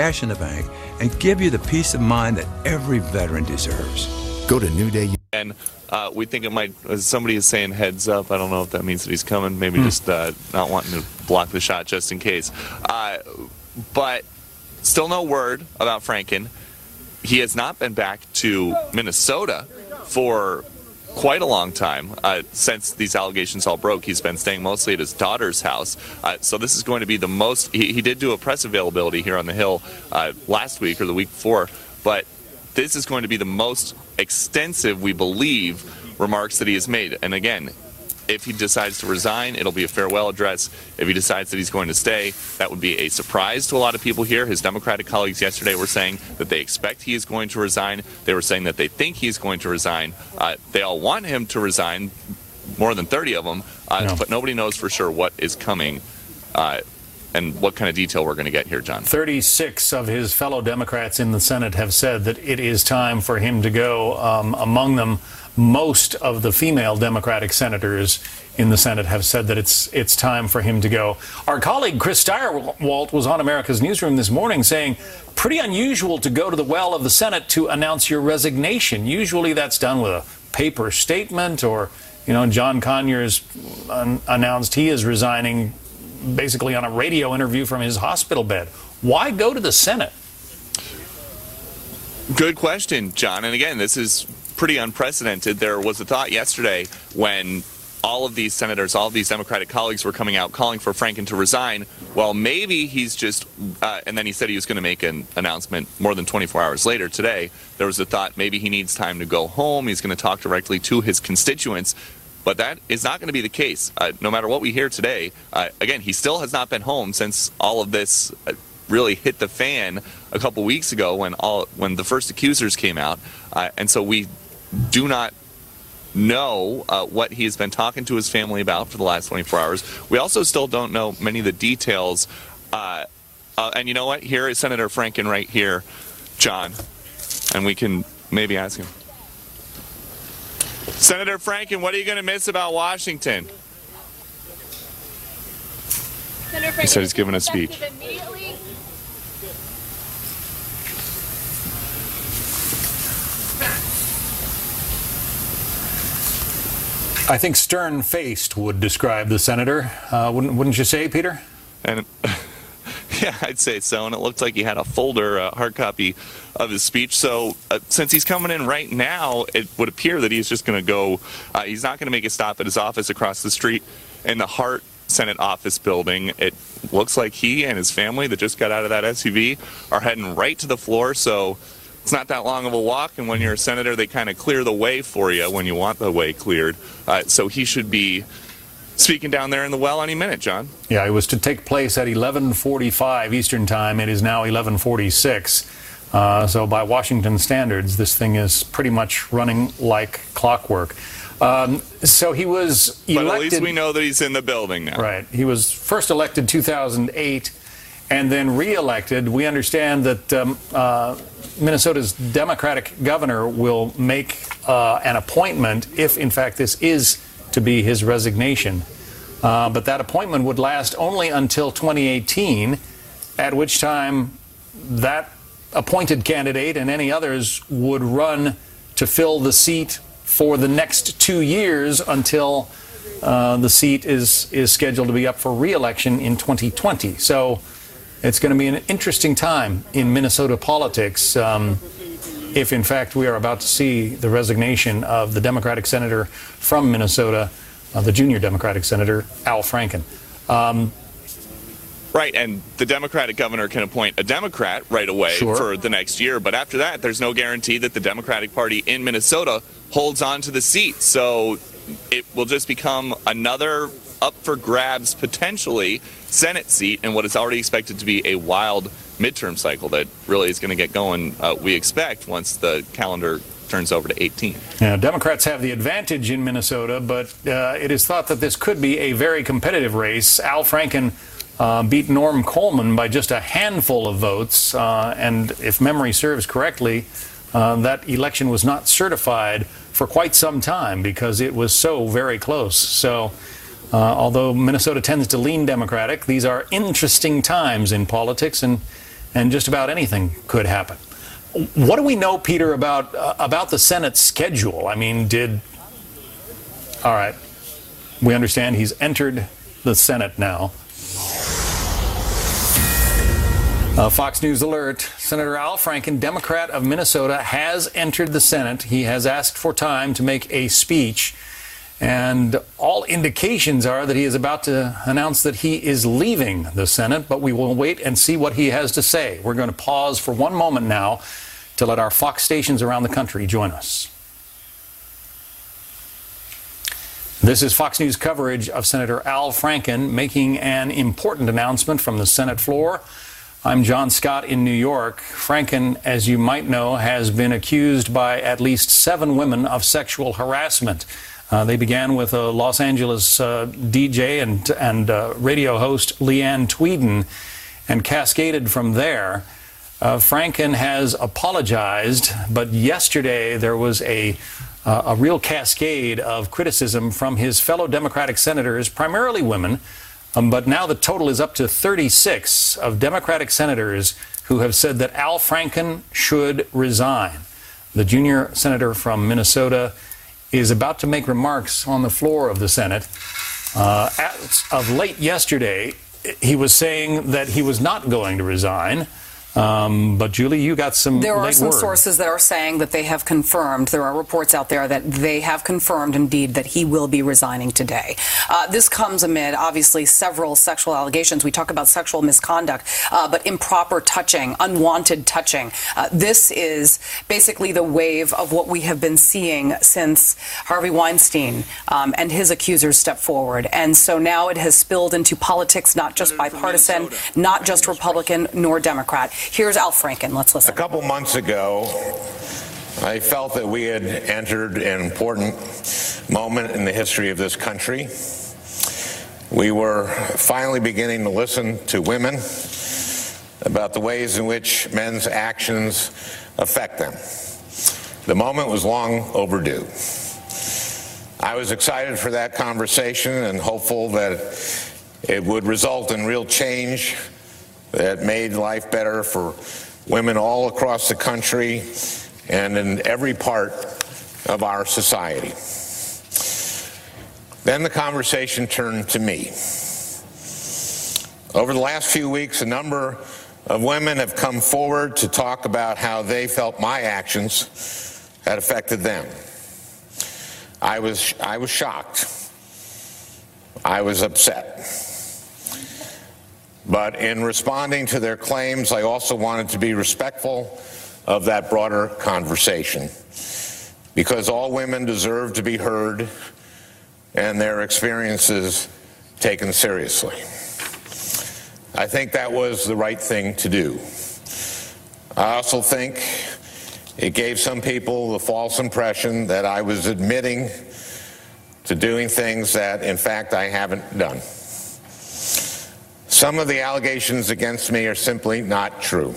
cash in the bank, and give you the peace of mind that every veteran deserves. Go to New Day. And we think it might, somebody is saying heads up. I don't know if that means that he's coming. Maybe just not wanting to block the shot just in case. But still no word about Franken. He has not been back to Minnesota for quite a long time. Since these allegations all broke, he's been staying mostly at his daughter's house. So this is going to be the most, he did do a press availability here on the Hill last week or the week before, but this is going to be the most extensive, we believe, remarks that he has made. And again, if he decides to resign, it'll be a farewell address. If he decides that he's going to stay, that would be a surprise to a lot of people here. His Democratic colleagues yesterday were saying that they expect he is going to resign. They were saying that they think he's going to resign. They all want him to resign, more than 30 of them, but nobody knows for sure what is coming and what kind of detail we're going to get here, John. 36 of his fellow Democrats in the Senate have said that it is time for him to go. Among them, most of the female Democratic senators in the Senate have said that it's time for him to go. Our colleague Chris Steyerwalt was on America's Newsroom this morning saying, pretty unusual to go to the well of the Senate to announce your resignation. Usually that's done with a paper statement, or, John Conyers announced he is resigning basically on a radio interview from his hospital bed. Why go to the Senate? Good question, John. And again, this is pretty unprecedented. There was a thought yesterday when all of these senators, all of these Democratic colleagues were coming out calling for Franken to resign. Well, maybe he's just, and then he said he was going to make an announcement more than 24 hours later today. There was a thought maybe he needs time to go home. He's going to talk directly to his constituents. But that is not going to be the case. No matter what we hear today, again, he still has not been home since all of this really hit the fan a couple weeks ago when the first accusers came out. And so we do not know what he has been talking to his family about for the last 24 hours. We also still don't know many of the details. And you know what? Here is Senator Franken right here, John. And we can maybe ask him. Senator Franken, what are you going to miss about Washington? He said he's giving a speech. I think stern-faced would describe the senator. Wouldn't you say, Peter? And yeah, I'd say so. And it looked like he had a folder, hard copy of his speech. So since he's coming in right now, it would appear that he's just going to go. He's not going to make a stop at his office across the street in the Hart Senate office building. It looks like he and his family that just got out of that SUV are heading right to the floor. So it's not that long of a walk. And when you're a senator, they kind of clear the way for you when you want the way cleared. So he should be speaking down there in the well any minute, John. Yeah, it was to take place at 11:45 Eastern Time. It is now 11:46. So by Washington standards, this thing is pretty much running like clockwork. So he was elected. But at least we know that he's in the building now. Right. He was first elected 2008 and then re-elected. We understand that Minnesota's Democratic governor will make an appointment if, in fact, this is to be his resignation. But that appointment would last only until 2018, at which time that appointed candidate and any others would run to fill the seat for the next 2 years until the seat is scheduled to be up for re-election in 2020. So it's going to be an interesting time in Minnesota politics if, in fact, we are about to see the resignation of the Democratic senator from Minnesota, the junior Democratic senator, Al Franken. Right, and the Democratic governor can appoint a Democrat right away for the next year, but after that, there's no guarantee that the Democratic Party in Minnesota holds on to the seat. So it will just become another up for grabs, potentially, Senate seat in what is already expected to be a wild midterm cycle that really is going to get going, we expect, once the calendar turns over to 18. Now, Democrats have the advantage in Minnesota, but it is thought that this could be a very competitive race. Al Franken beat Norm Coleman by just a handful of votes, and if memory serves correctly, that election was not certified for quite some time because it was so very close. So although Minnesota tends to lean Democratic, these are interesting times in politics, and and just about anything could happen. What do we know, Peter, about the Senate schedule? I mean, all right, we understand he's entered the Senate now. Fox News alert, Senator Al Franken, Democrat of Minnesota, has entered the Senate. He has asked for time to make a speech, and all indications are that he is about to announce that he is leaving the Senate, but we will wait and see what he has to say. We're going to pause for one moment now to let our Fox stations around the country join us. This is Fox News coverage of Senator Al Franken making an important announcement from the Senate floor. I'm John Scott in New York. Franken, as you might know, has been accused by at least 7 women of sexual harassment. They began with a Los Angeles DJ and radio host Leanne Tweeden and cascaded from there. Franken has apologized, but yesterday there was a real cascade of criticism from his fellow Democratic senators, primarily women. But now the total is up to 36 of Democratic senators who have said that Al Franken should resign. The junior senator from Minnesota is about to make remarks on the floor of the Senate. As of late yesterday, he was saying that he was not going to resign. But Julie, you got some There are late some word. sources that are saying that they have confirmed, there are reports out there that they have confirmed indeed that he will be resigning today. This comes amid obviously several sexual allegations. We talk about sexual misconduct, but improper touching, unwanted touching. This is basically the wave of what we have been seeing since Harvey Weinstein and his accusers stepped forward. And so now it has spilled into politics, not just bipartisan, not just Republican nor Democrat. Here's Al Franken. Let's listen. A couple months ago, I felt that we had entered an important moment in the history of this country. We were finally beginning to listen to women about the ways in which men's actions affect them. The moment was long overdue. I was excited for that conversation and hopeful that it would result in real change that made life better for women all across the country and in every part of our society. Then the conversation turned to me. Over the last few weeks, a number of women have come forward to talk about how they felt my actions had affected them. I was shocked. I was upset. But in responding to their claims, I also wanted to be respectful of that broader conversation, because all women deserve to be heard and their experiences taken seriously. I think that was the right thing to do. I also think it gave some people the false impression that I was admitting to doing things that, in fact, I haven't done. Some of the allegations against me are simply not true.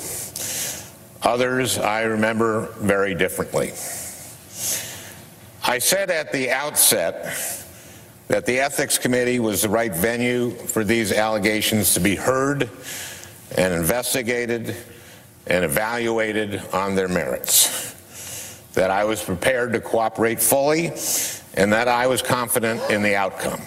Others I remember very differently. I said at the outset that the Ethics Committee was the right venue for these allegations to be heard and investigated and evaluated on their merits, that I was prepared to cooperate fully, and that I was confident in the outcome.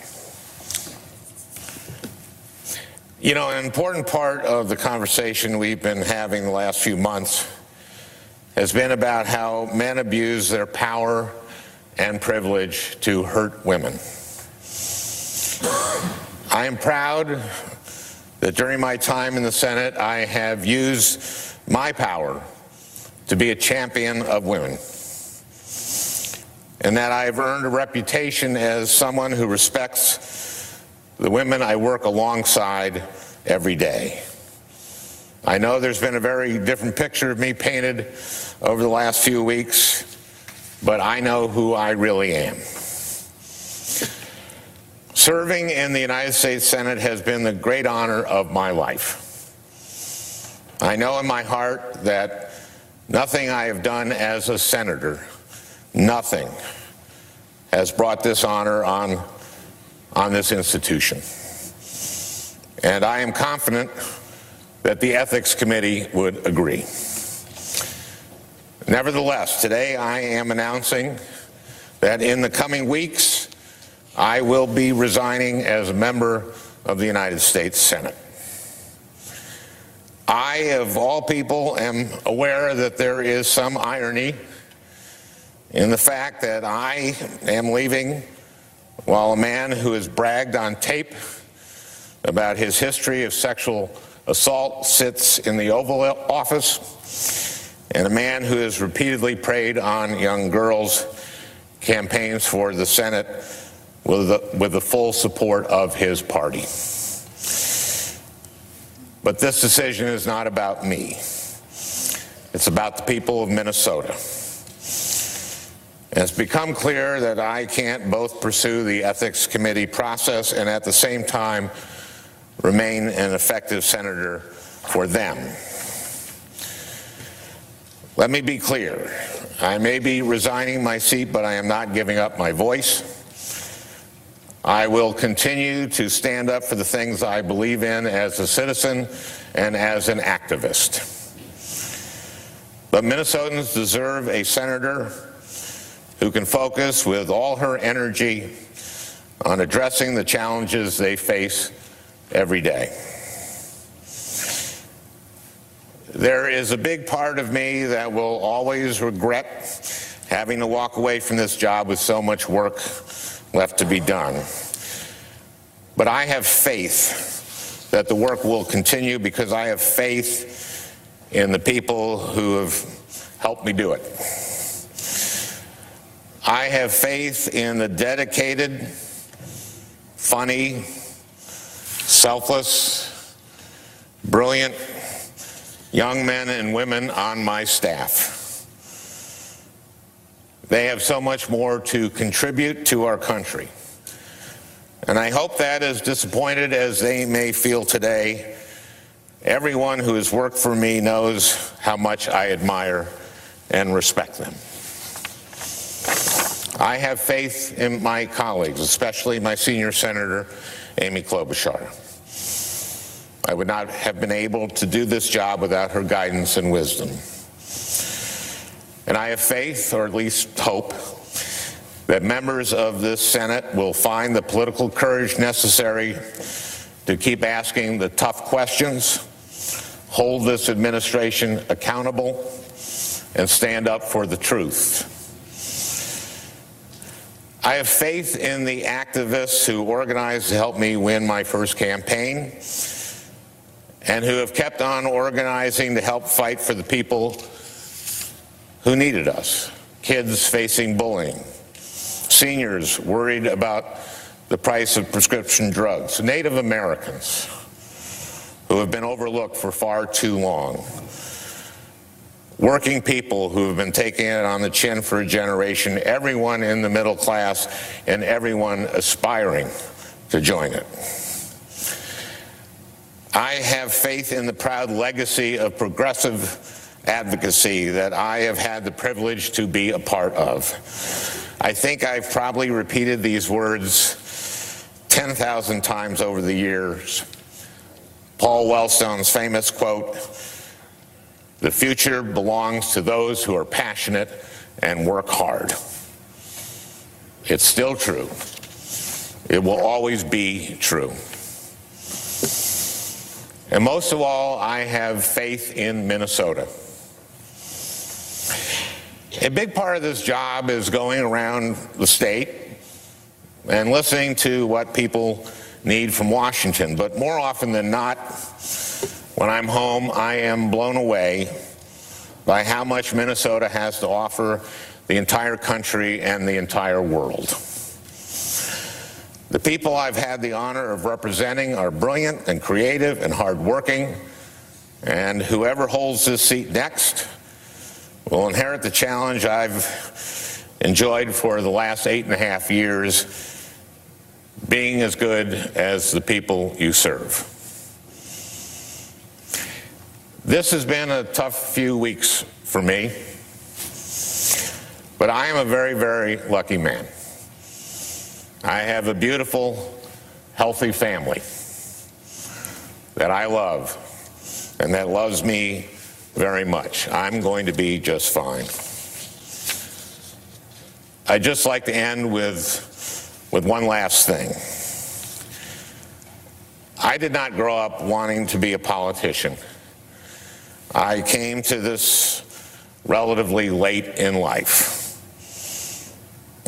You know, an important part of the conversation we've been having the last few months has been about how men abuse their power and privilege to hurt women. I am proud that during my time in the Senate, I have used my power to be a champion of women, and that I have earned a reputation as someone who respects the women I work alongside every day. I know there's been a very different picture of me painted over the last few weeks, but I know who I really am. Serving in the United States Senate has been the great honor of my life. I know in my heart that nothing I have done as a senator, nothing, has brought this honor on this institution. And I am confident that the Ethics Committee would agree. Nevertheless, today I am announcing that in the coming weeks, I will be resigning as a member of the United States Senate. I, of all people, am aware that there is some irony in the fact that I am leaving while a man who has bragged on tape about his history of sexual assault sits in the Oval Office, and a man who has repeatedly preyed on young girls campaigns for the Senate with the full support of his party. But this decision is not about me. It's about the people of Minnesota. And it's become clear that I can't both pursue the Ethics Committee process and at the same time remain an effective senator for them. Let me be clear. I may be resigning my seat, but I am not giving up my voice. I will continue to stand up for the things I believe in as a citizen and as an activist. But Minnesotans deserve a senator who can focus with all her energy on addressing the challenges they face every day. There is a big part of me that will always regret having to walk away from this job with so much work left to be done. But I have faith that the work will continue because I have faith in the people who have helped me do it. I have faith in the dedicated, funny, selfless, brilliant young men and women on my staff. They have so much more to contribute to our country. And I hope that, as disappointed as they may feel today, everyone who has worked for me knows how much I admire and respect them. I have faith in my colleagues, especially my senior senator, Amy Klobuchar. I would not have been able to do this job without her guidance and wisdom. And I have faith, or at least hope, that members of this Senate will find the political courage necessary to keep asking the tough questions, hold this administration accountable, and stand up for the truth. I have faith in the activists who organized to help me win my first campaign and who have kept on organizing to help fight for the people who needed us. Kids facing bullying, seniors worried about the price of prescription drugs, Native Americans who have been overlooked for far too long, working people who have been taking it on the chin for a generation, everyone in the middle class, and everyone aspiring to join it. I have faith in the proud legacy of progressive advocacy that I have had the privilege to be a part of. I think I've probably repeated these words 10,000 times over the years. Paul Wellstone's famous quote, "The future belongs to those who are passionate and work hard." It's still true. It will always be true. And most of all, I have faith in Minnesota. A big part of this job is going around the state and listening to what people need from Washington. But more often than not, when I'm home, I am blown away by how much Minnesota has to offer the entire country and the entire world. The people I've had the honor of representing are brilliant and creative and hardworking, and whoever holds this seat next will inherit the challenge I've enjoyed for the last 8.5 years, being as good as the people you serve. This has been a tough few weeks for me, but I am a very, very lucky man. I have a beautiful, healthy family that I love and that loves me very much. I'm going to be just fine. I'd just like to end with one last thing. I did not grow up wanting to be a politician. I came to this relatively late in life.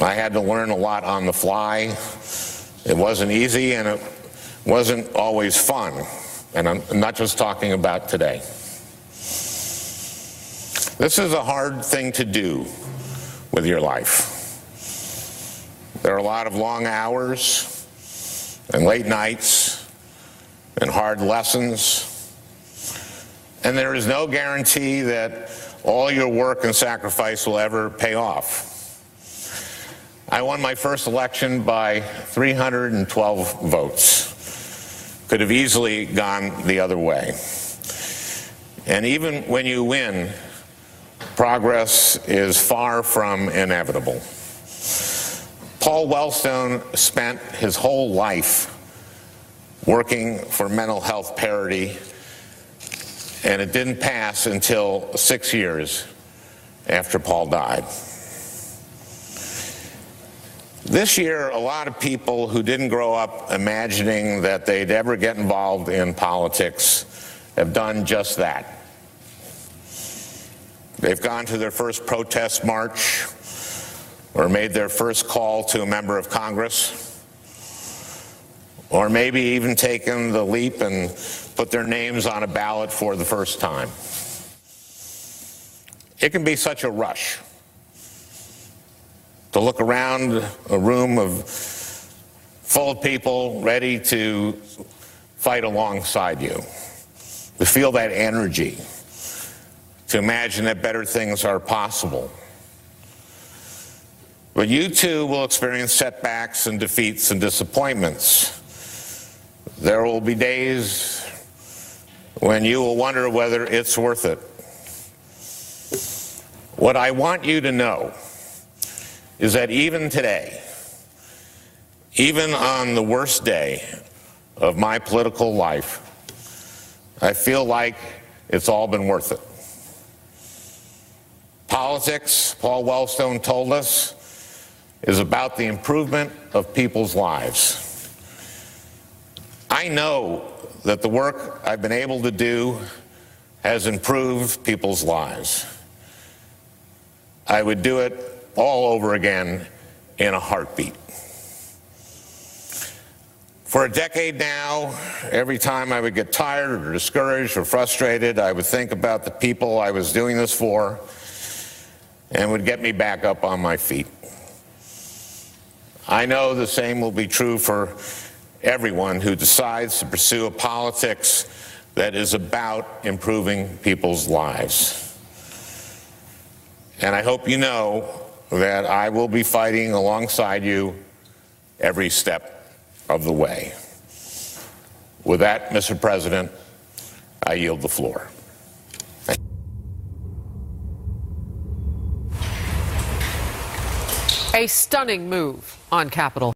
I had to learn a lot on the fly. It wasn't easy, and it wasn't always fun. And I'm not just talking about today. This is a hard thing to do with your life. There are a lot of long hours and late nights and hard lessons. And there is no guarantee that all your work and sacrifice will ever pay off. I won my first election by 312 votes. Could have easily gone the other way. And even when you win, progress is far from inevitable. Paul Wellstone spent his whole life working for mental health parity, and it didn't pass until 6 years after Paul died. This year, a lot of people who didn't grow up imagining that they'd ever get involved in politics have done just that. They've gone to their first protest march or made their first call to a member of Congress, or maybe even taken the leap and put their names on a ballot for the first time. It can be such a rush to look around a room full of people ready to fight alongside you, to feel that energy, to imagine that better things are possible. But you too will experience setbacks and defeats and disappointments. There will be days when you will wonder whether it's worth it. What I want you to know is that even today, even on the worst day of my political life, I feel like it's all been worth it. Politics, Paul Wellstone told us, is about the improvement of people's lives. I know that the work I've been able to do has improved people's lives. I would do it all over again in a heartbeat. For a decade now, every time I would get tired or discouraged or frustrated, I would think about the people I was doing this for and would get me back up on my feet. I know the same will be true for everyone who decides to pursue a politics that is about improving people's lives. And I hope you know that I will be fighting alongside you every step of the way. With that, Mr. President, I yield the floor. A stunning move on Capitol